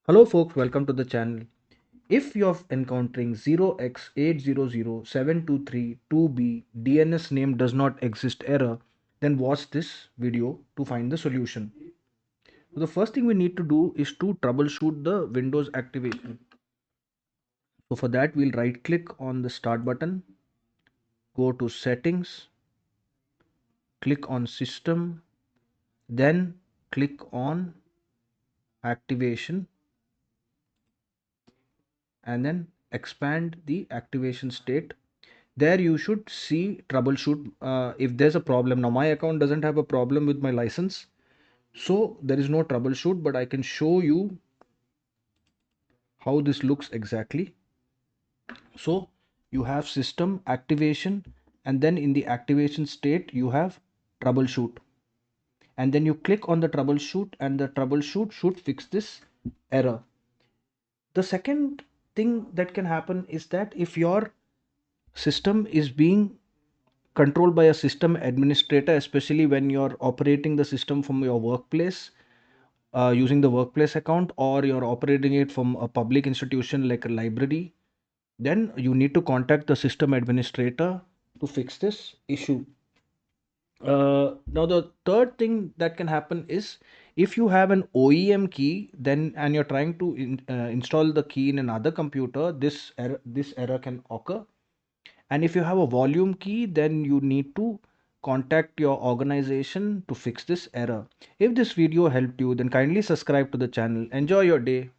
Hello folks, welcome to the channel. If you're encountering 0x8007232B DNS name does not exist error, then watch this video to find the solution. So the first thing we need to do is to troubleshoot the Windows activation. So for that we'll right click on the start button, go to settings, click on system, then click on activation and then expand the activation state. There you should see troubleshoot if there's a problem. Now my account doesn't have a problem with my license, so there is no troubleshoot, but I can show you how this looks exactly. So you have system activation, and then in the activation state you have troubleshoot, and then you click on the troubleshoot and the troubleshoot should fix this error. The second thing that can happen is that if your system is being controlled by a system administrator, especially when you're operating the system from your workplace using the workplace account, or you're operating it from a public institution like a library, then you need to contact the system administrator to fix this issue. Now the third thing that can happen is if you have an OEM key then and you're trying to install the key in another computer, this error can occur. And if you have a volume key, then you need to contact your organization to fix this error. If this video helped you, then kindly subscribe to the channel. Enjoy your day.